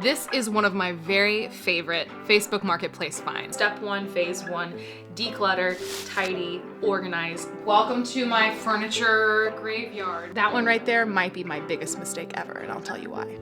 This is one of my very favorite Facebook Marketplace finds. Step 1, phase 1, declutter, tidy, organize. Welcome to my furniture graveyard. That one right there might be my biggest mistake ever, and I'll tell you why.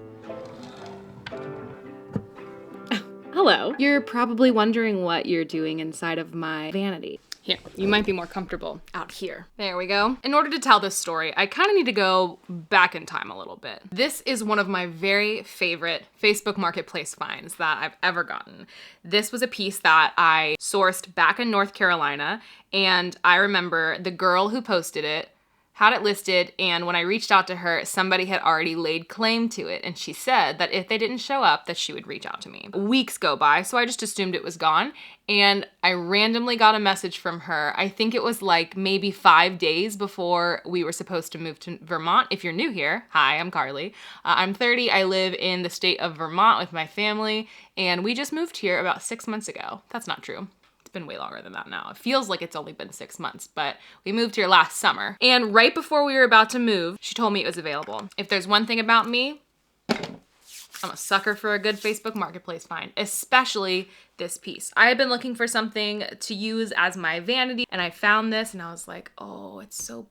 Hello. You're probably wondering what you're doing inside of my vanity. Here, you might be more comfortable out here. There we go. In order to tell this story, I kind of need to go back in time a little bit. This is one of my very favorite Facebook Marketplace finds that I've ever gotten. This was a piece that I sourced back in North Carolina, and I remember the girl who posted it had it listed, and when I reached out to her, somebody had already laid claim to it, and she said that if they didn't show up, that she would reach out to me. Weeks go by, so I just assumed it was gone, and I randomly got a message from her. I think it was like maybe 5 days before we were supposed to move to Vermont. If you're new here, hi, I'm Carly. I'm 30, I live in the state of Vermont with my family, and we just moved here about 6 months ago. That's not true. It's been way longer than that now. It feels like it's only been 6 months, but we moved here last summer. And right before we were about to move, she told me it was available. If there's one thing about me, I'm a sucker for a good Facebook Marketplace find, especially this piece. I had been looking for something to use as my vanity, and I found this and I was like, oh, it's so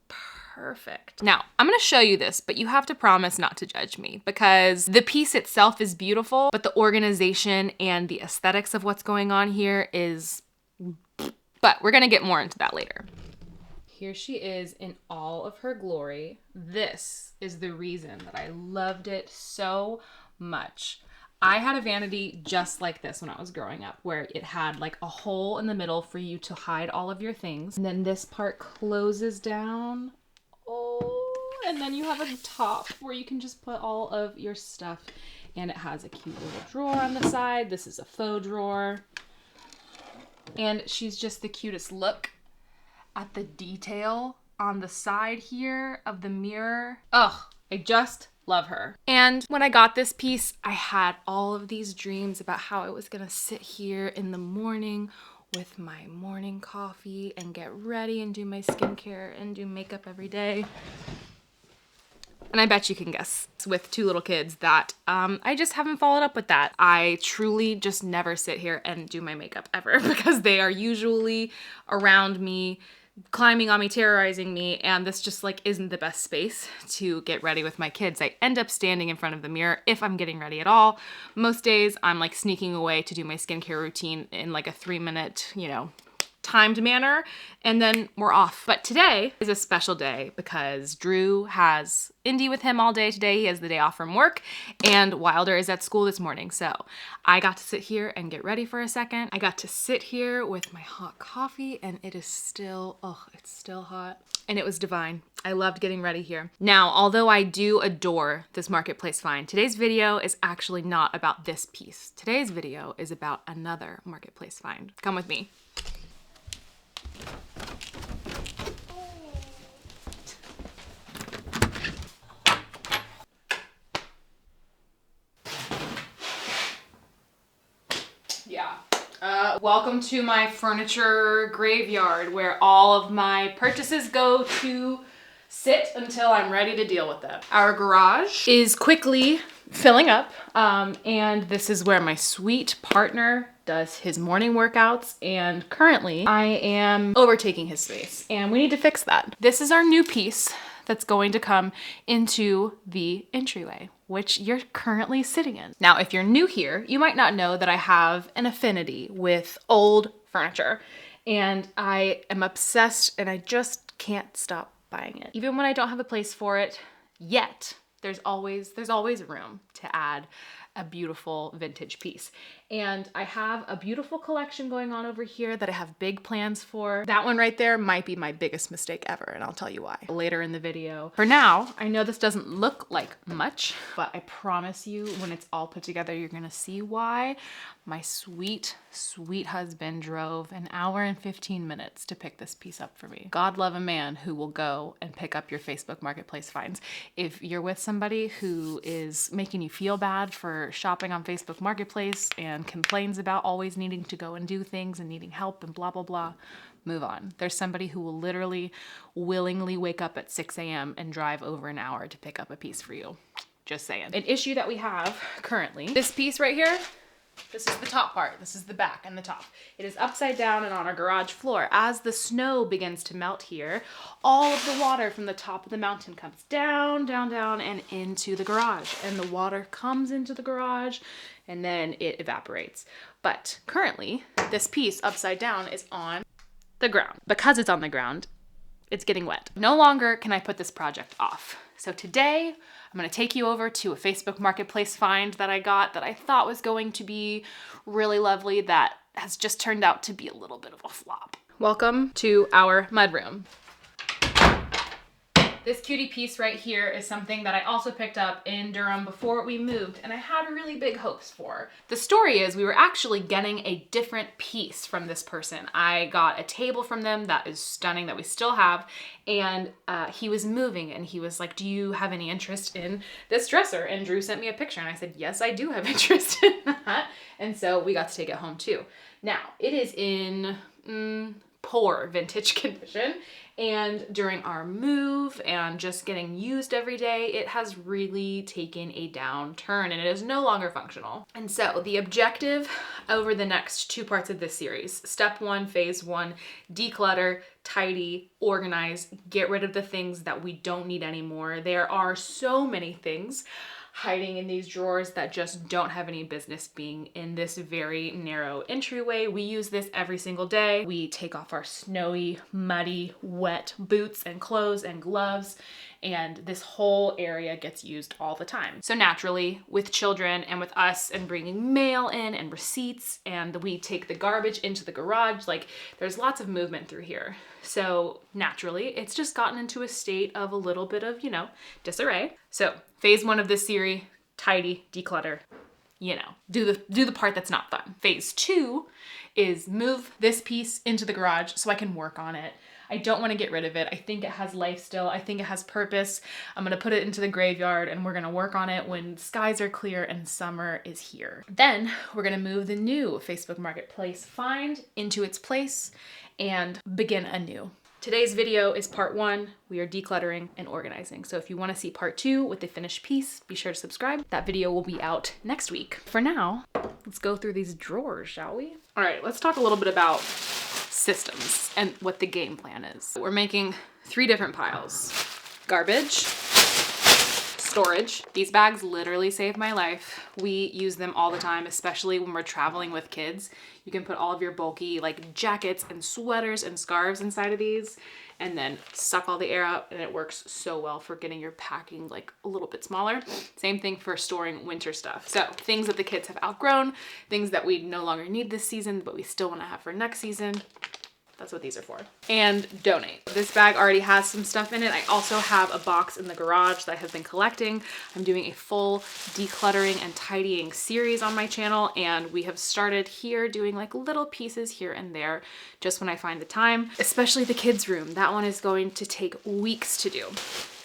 perfect. Now, I'm gonna show you this, but you have to promise not to judge me because the piece itself is beautiful, but the organization and the aesthetics of what's going on here is, but we're gonna get more into that later. Here she is in all of her glory. This is the reason that I loved it so much. I had a vanity just like this when I was growing up, where it had like a hole in the middle for you to hide all of your things. And then this part closes down. Oh, and then you have a top where you can just put all of your stuff. And it has a cute little drawer on the side. This is a faux drawer. And she's just the cutest. Look at the detail on the side here of the mirror. Ugh, I just love her. And when I got this piece, I had all of these dreams about how I was gonna sit here in the morning with my morning coffee and get ready and do my skincare and do makeup every day. And I bet you can guess with 2 little kids that I just haven't followed up with that. I truly just never sit here and do my makeup ever because they are usually around me, climbing on me, terrorizing me, and this just like isn't the best space to get ready with my kids. I end up standing in front of the mirror if I'm getting ready at all. Most days I'm like sneaking away to do my skincare routine in like a 3-minute, timed manner, and then we're off. But today is a special day because Drew has Indy with him all day today. He has the day off from work, and Wilder is at school this morning. So I got to sit here and get ready for a second. I got to sit here with my hot coffee, and it is still, it's still hot. And it was divine. I loved getting ready here. Now, although I do adore this Marketplace find, today's video is actually not about this piece. Today's video is about another Marketplace find. Come with me. Welcome to my furniture graveyard where all of my purchases go to sit until I'm ready to deal with them. Our garage is quickly filling up, and this is where my sweet partner does his morning workouts, and currently I am overtaking his space, and we need to fix that. This is our new piece that's going to come into the entryway, which you're currently sitting in. Now, if you're new here, you might not know that I have an affinity with old furniture, and I am obsessed, and I just can't stop buying it. Even when I don't have a place for it yet, there's always room to add a beautiful vintage piece. And I have a beautiful collection going on over here that I have big plans for. That one right there might be my biggest mistake ever, and I'll tell you why later in the video. For now, I know this doesn't look like much, but I promise you when it's all put together, you're gonna see why my sweet, sweet husband drove 1 hour and 15 minutes to pick this piece up for me. God love a man who will go and pick up your Facebook Marketplace finds. If you're with somebody who is making you feel bad for shopping on Facebook Marketplace and complains about always needing to go and do things and needing help and blah, blah, blah, move on. There's somebody who will literally willingly wake up at 6 a.m. and drive over 1 hour to pick up a piece for you. Just saying. An issue that we have currently, this piece right here, this is the top part. This is the back and the top. It is upside down and on our garage floor. As the snow begins to melt here, all of the water from the top of the mountain comes down, down, down, and into the garage. And the water comes into the garage and then it evaporates. But currently, this piece upside down is on the ground. Because it's on the ground, it's getting wet. No longer can I put this project off. So today, I'm gonna take you over to a Facebook Marketplace find that I got that I thought was going to be really lovely that has just turned out to be a little bit of a flop. Welcome to our mudroom. This cutie piece right here is something that I also picked up in Durham before we moved, and I had really big hopes for. The story is we were actually getting a different piece from this person. I got a table from them that is stunning that we still have, and he was moving and he was like, do you have any interest in this dresser? And Drew sent me a picture and I said, yes, I do have interest in that. And so we got to take it home too. Now, it is in poor vintage condition. And during our move and just getting used every day, it has really taken a downturn and it is no longer functional. And so the objective over the next 2 parts of this series, step 1, phase 1, declutter, tidy, organize, get rid of the things that we don't need anymore. There are so many things hiding in these drawers that just don't have any business being in this very narrow entryway. We use this every single day. We take off our snowy, muddy, wet boots and clothes and gloves, and this whole area gets used all the time. So naturally, with children and with us and bringing mail in and receipts, and we take the garbage into the garage, like there's lots of movement through here. So naturally, it's just gotten into a state of a little bit of, disarray. So phase 1 of this series, tidy, declutter, do the part that's not fun. Phase 2 is move this piece into the garage so I can work on it. I don't want to get rid of it. I think it has life still. I think it has purpose. I'm going to put it into the graveyard and we're going to work on it when skies are clear and summer is here. Then we're going to move the new Facebook Marketplace find into its place and begin anew. Today's video is part 1. We are decluttering and organizing. So if you want to see part 2 with the finished piece, be sure to subscribe. That video will be out next week. For now, let's go through these drawers, shall we? All right, let's talk a little bit about systems and what the game plan is. We're making 3 different piles. Garbage, storage. These bags literally save my life. We use them all the time, especially when we're traveling with kids. You can put all of your bulky jackets and sweaters and scarves inside of these and then suck all the air out, and it works so well for getting your packing a little bit smaller. Same thing for storing winter stuff. So things that the kids have outgrown, things that we no longer need this season, but we still want to have for next season. That's what these are for. And donate. This bag already has some stuff in it. I also have a box in the garage that I have been collecting. I'm doing a full decluttering and tidying series on my channel, and we have started here doing little pieces here and there just when I find the time, especially the kids' room. That one is going to take weeks to do.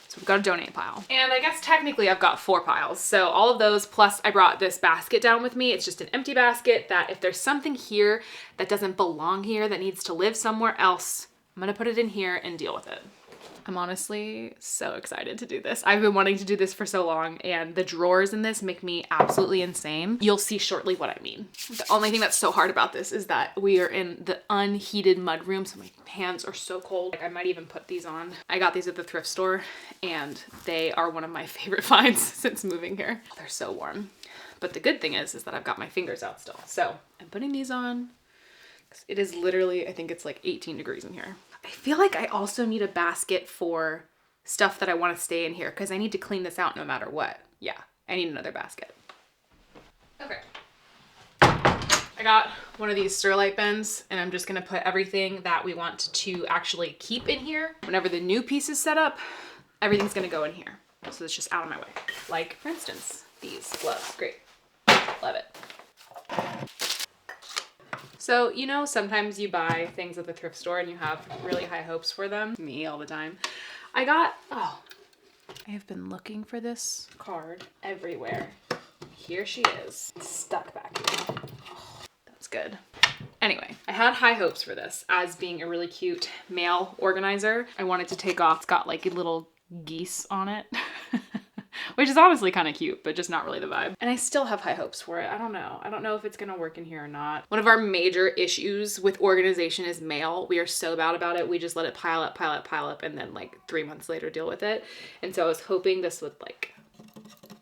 So we've got a donate pile. And I guess technically I've got 4 piles. So all of those, plus I brought this basket down with me. It's just an empty basket that if there's something here that doesn't belong here, that needs to live somewhere else, I'm gonna put it in here and deal with it. I'm honestly so excited to do this. I've been wanting to do this for so long, and the drawers in this make me absolutely insane. You'll see shortly what I mean. The only thing that's so hard about this is that we are in the unheated mudroom, so my hands are so cold. I might even put these on. I got these at the thrift store, and they are one of my favorite finds since moving here. They're so warm. But the good thing is that I've got my fingers out still. So I'm putting these on. It is literally, I think it's 18 degrees in here. I feel like I also need a basket for stuff that I want to stay in here because I need to clean this out no matter what. Yeah, I need another basket. Okay. I got one of these Sterlite bins, and I'm just going to put everything that we want to actually keep in here. Whenever the new piece is set up, everything's going to go in here. So it's just out of my way. Like, for instance, these gloves. Great. Love it. So, sometimes you buy things at the thrift store and you have really high hopes for them. Me all the time. I have been looking for this card everywhere. Here she is, stuck back here. Oh, that's good. Anyway, I had high hopes for this as being a really cute mail organizer. I wanted to take off, it's got little geese on it. which is honestly kind of cute, but just not really the vibe. And I still have high hopes for it. I don't know. I don't know if it's gonna work in here or not. One of our major issues with organization is mail. We are so bad about it. We just let it pile up, pile up, pile up, and then like 3 months later deal with it. And so I was hoping this would like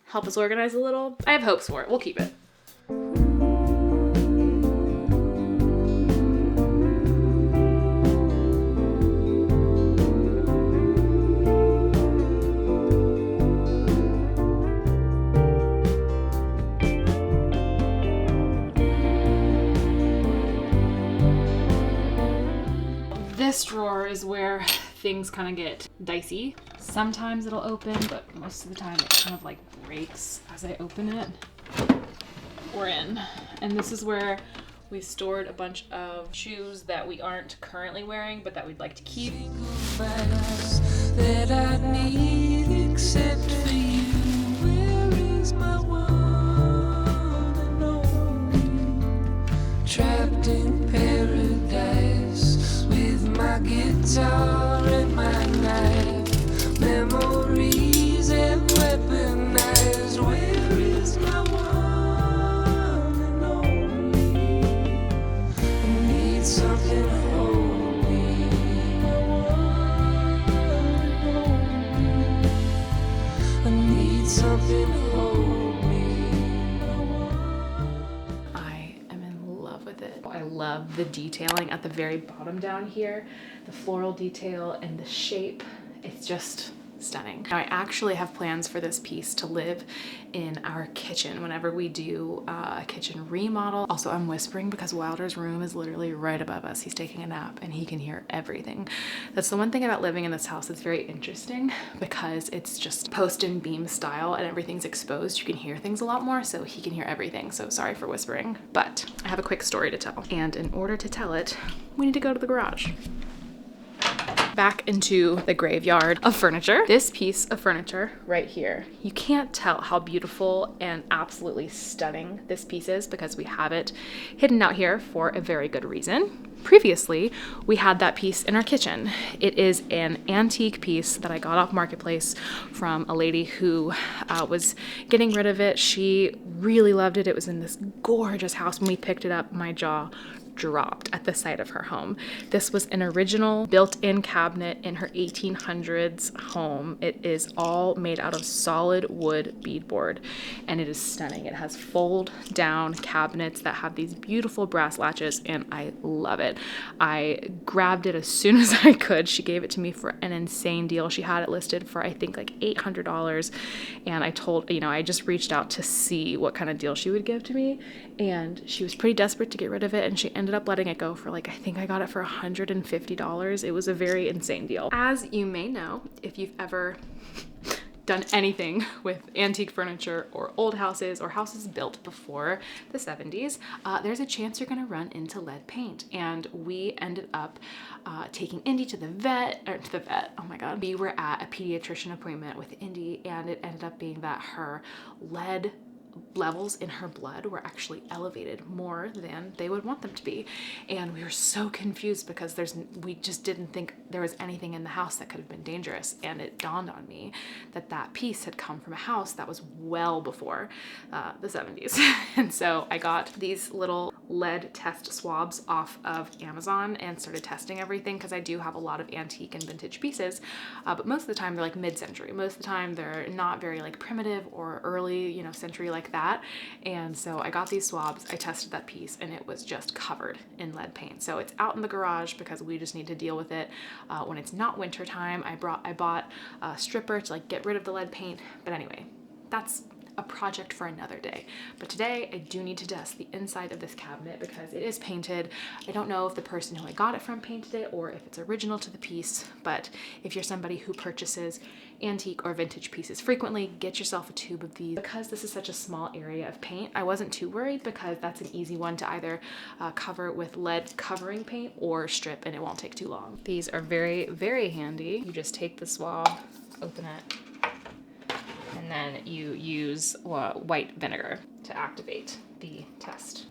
help us organize a little. I have hopes for it. We'll keep it. This drawer is where things kind of get dicey. Sometimes it'll open, but most of the time it kind of like breaks as I open it. We're in. And this is where we stored a bunch of shoes that we aren't currently wearing, but that we'd like to keep. That I need except for you. Where is my one and only? Trapped in paradise with my guitar and my knife. Memories and weaponized. Where is my one and only? I need something to hold me. I need something to hold me. I am in love with it. I love the detailing at the very bottom down here, the floral detail and the shape. It's just stunning. Now I actually have plans for this piece to live in our kitchen whenever we do a kitchen remodel. Also, I'm whispering because Wilder's room is literally right above us. He's taking a nap and he can hear everything. That's the one thing about living in this house that's very interesting because it's just post and beam style and everything's exposed. You can hear things a lot more, so he can hear everything. So sorry for whispering, but I have a quick story to tell. And in order to tell it, we need to go to the garage. Back into the graveyard of furniture. This piece of furniture right here, you can't tell how beautiful and absolutely stunning this piece is because we have it hidden out here for a very good reason. Previously, we had that piece in our kitchen. It is an antique piece that I got off Marketplace from a lady who was getting rid of it. She really loved it. It was in this gorgeous house. When we picked it up, my jaw dropped at the sight of her home. This was an original built-in cabinet in her 1800s home. It is all made out of solid wood beadboard and it is stunning. It has fold down cabinets that have these beautiful brass latches and I love it. I grabbed it as soon as I could. She gave it to me for an insane deal. She had it listed for I think like $800 and I told, I just reached out to see what kind of deal she would give to me and she was pretty desperate to get rid of it and she ended up letting it go for like, I think I got it for $150. It was a very insane deal. As you may know, if you've ever done anything with antique furniture or old houses or houses built before the 70s, there's a chance you're gonna run into lead paint. And we ended up taking Indy to the vet, oh my God. We were at a pediatrician appointment with Indy and it ended up being that her lead levels in her blood were actually elevated more than they would want them to be. And we were so confused because we just didn't think there was anything in the house that could have been dangerous. And it dawned on me that that piece had come from a house that was well before the 70s. And so I got these little lead test swabs off of Amazon and started testing everything because I do have a lot of antique and vintage pieces, but most of the time they're like mid-century. Most of the time they're not very like primitive or early, century like that. And so I got these swabs, I tested that piece and it was just covered in lead paint. So it's out in the garage because we just need to deal with it when it's not winter time. I bought a stripper to like get rid of the lead paint. But anyway, that's a project for another day. But today I do need to dust the inside of this cabinet because it is painted. I don't know if the person who I got it from painted it or if it's original to the piece, but if you're somebody who purchases antique or vintage pieces frequently, get yourself a tube of these. Because this is such a small area of paint, I wasn't too worried because that's an easy one to either cover with lead covering paint or strip and it won't take too long. These are very, very handy. You just take the swab, open it, and then you use white vinegar to activate the test.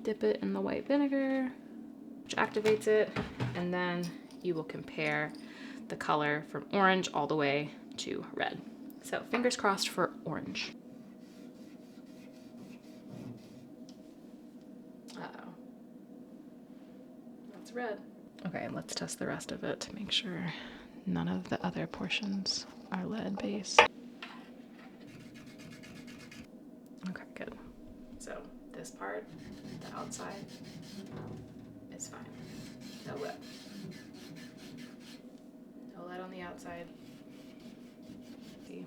Dip it in the white vinegar, which activates it, and then you will compare the color from orange all the way to red. So fingers crossed for orange. Uh-oh. That's red. Okay, let's test the rest of it to make sure none of the other portions are lead based. Okay, good. So this part, the outside, is fine. No lead. No lead on the outside. See?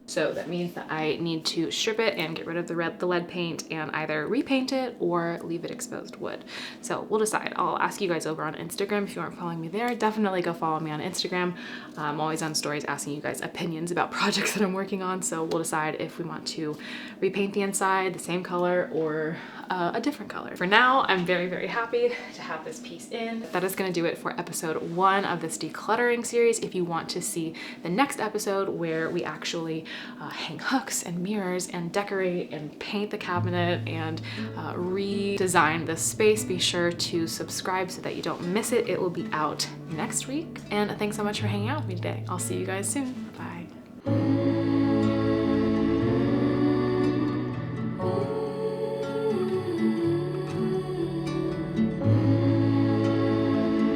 So that means that I need to strip it and get rid of the lead paint and either repaint it or leave it exposed wood. So we'll decide. I'll ask you guys over on Instagram. If you aren't following me there, definitely go follow me on Instagram. I'm always on stories asking you guys opinions about projects that I'm working on. So we'll decide if we want to repaint the inside the same color or a different color. For now, I'm very, very happy to have this piece in. That is gonna do it for episode 1 of this decluttering series. If you want to see the next episode where we actually hang hooks and mirrors and decorate and paint the cabinet and redesign the space, be sure to subscribe so that you don't miss it. It will be out next week. And thanks so much for hanging out with me today. I'll see you guys soon. Bye.